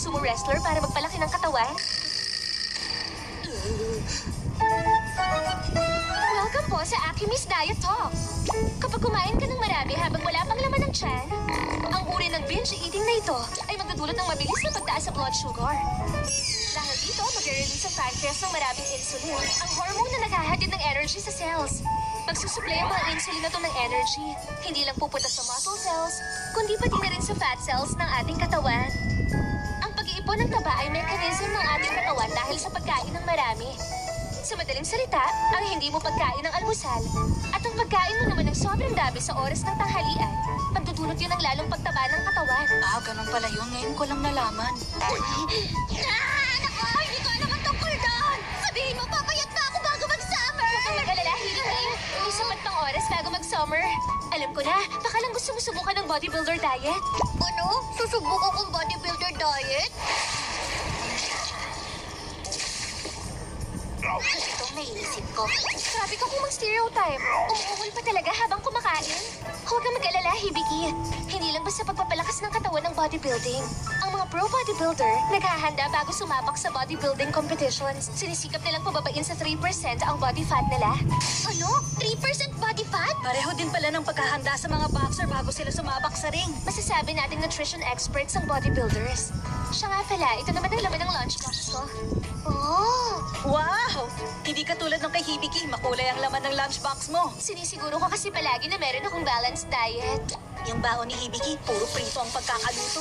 sumo wrestler para magpalaki ng katawan? Welcome po sa Akimis Diet Talk. Kapag kumain ka ng marami habang wala pang laman ng tiyan, ang uri ng binge eating na ito ay magdudulot ng mabilis na pagtaas sa blood sugar. Dahil dito, mag-release ang pancreas ng maraming insulin, ang hormone na naghahatid ng energy sa cells. Magsusupply ang mga insulin na ito ng energy. Hindi lang pupunta sa muscle cells, kundi pati na rin sa fat cells ng ating katawan. Ang pag-iipon ng taba ay mechanism ng ating katawan dahil sa pagkain ng marami. Sa madaling salita, ang hindi mo pagkain ng almusal at ang pagkain mo naman ng sobrang dami sa oras ng tanghalian, magdudulot yun ng lalong pagtaba ng katawan. Ganun pala yun. Ngayon ko lang nalaman. Naku! Hindi ko alam ang tungkol doon! Sabihin mo, papayat na ako bago mag-summer! Huwag kang mag-alala, Hilary. May sapat pang oras bago mag-summer. Alam ko na, baka lang gusto mo subukan ng bodybuilder diet. Ano? Susubukan kong bodybuilder diet? Itong naiisip ko. Sabi ko kung mag-stereotype. Umuungol pa talaga habang kumakain. Huwag kang mag-alala, Hibiki. Hindi lang basta pagpapalakas ng katawan ng bodybuilding. Ang mga pro-bodybuilder, naghahanda bago sumabak sa bodybuilding competitions. Sinisikap nilang pababain sa 3% ang body fat nila. Ano? 3% body fat? Pareho din pala ng paghahanda sa mga boxer bago sila sumabak sa ring. Masasabi nating nutrition experts ang bodybuilders. Siya nga pala, ito naman ang laman ng lunchbox ko. Oh! Wow! Hindi katulad ng kay Hibiki. Makulay ang laman ng lunchbox mo. Sinisiguro ko kasi palagi na meron akong balanced diet. Yung baon ni Hibiki, puro prito ang pagkakaluto.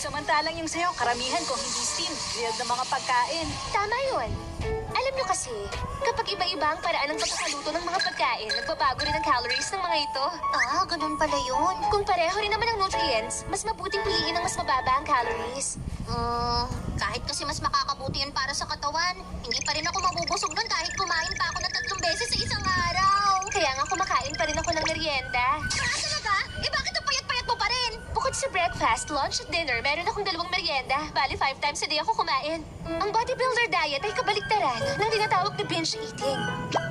Samantalang yung sayo, karamihan kung hindi steam, grilled na mga pagkain. Tama yun. Alam nyo kasi, kapag iba-iba ang paraan ng pagkakaluto ng mga pagkain, nagbabago rin ang calories ng mga ito. Ganun pala yun. Kung pareho rin naman ang nutrients, mas mabuting piliin ang mas mababa ang calories. Kahit kasi mas makakabuti yun para sa katawan, hindi pa rin ako mabubusog nun kahit kumain pa ako na 3 beses sa isang araw. Kaya nga kumakain pa rin ako ng merienda. Talaga? Bakit ang payat-payat mo pa rin? Bukod sa breakfast, lunch at dinner, meron akong 2 merienda. Bali, 5 times a day ako kumain. Ang bodybuilder diet ay kabaliktaran ng tinatawag na binge eating.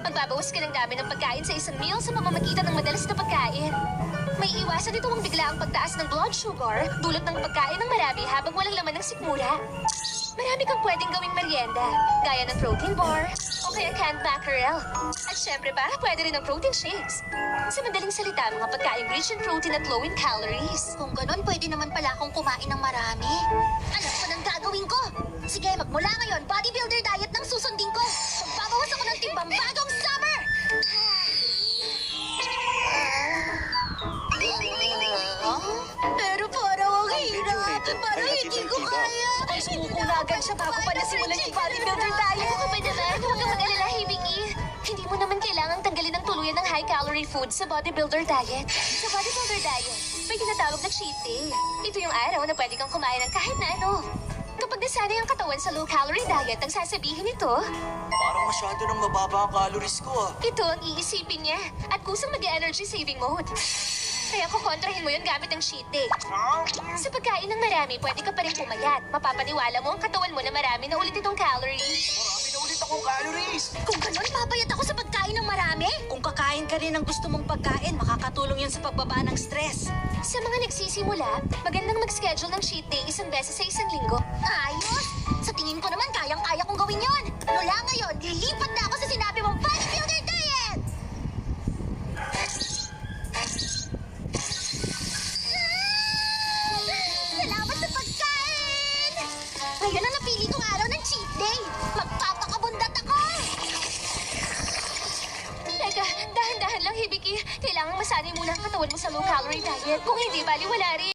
Magbabawas ka ng dami ng pagkain sa isang meal sa pamamagitan ng madalas na pagkain. May iwasan dito ang bigla ang pagtaas ng blood sugar, dulot ng pagkain ng marami habang walang laman ng sikmura. Marami kang pwedeng gawing merienda, gaya ng protein bar o kaya canned mackerel. At syempre pa, pwede rin ang protein shakes. Sa madaling salita, mga pagkain rich in protein at low in calories. Kung ganun, pwede naman pala akong kumain ng marami. Alam ko nang gagawin ko. Sige, magmula ngayon, bodybuilder diet ng susundin ko. Magbabawas ako ng timbang bagong summer! Pero parang ang hirap. Parang hindi ko kaya. Kung sumuko na agad siya bago pa nasimulan yung bodybuilder diet. Ano ka ba naman? Huwag kang mag-alala, Hibiki. Hindi mo naman kailangang tanggalin ng tuluyan ng high-calorie food sa bodybuilder diet. Sa bodybuilder diet, may tinatawag na cheat day. Ito yung araw na pwede kang kumain ng kahit na ano. Kapag nasanay ang katawan sa low-calorie diet, ang sasabihin nito, Parang masyado nang mababa ang calories ko ito ang iisipin niya at kusang mag-energy saving mode. Kaya kukontrahin mo yun gamit ang cheat day. Sa pagkain ng marami, pwede ka pa rin pumayat. Mapapaniwala mo ang katawan mo na marami na ulit itong calories. Marami na ulit akong calories. Kung ganun, papayat ako sa pagkain ng marami? Kung kakain ka rin ng gusto mong pagkain, makakatulong yun sa pagbaba ng stress. Sa mga nagsisimula, magandang mag-schedule ng cheat day 1 beses sa isang linggo. Ayos! Sa tingin ko naman, kayang-kaya kong gawin yon. Mula ngayon, lilipat na ako sa sinabi mong bodybuilder diet! Salamat sa pagkain! Ngayon ang napili kong araw ng cheat day. Magpapakabundat ako! Teka, dahan-dahan lang, Hibiki. Kailangang masanay muna ang katawan mo sa low-calorie diet. Kung hindi, baliwala rin.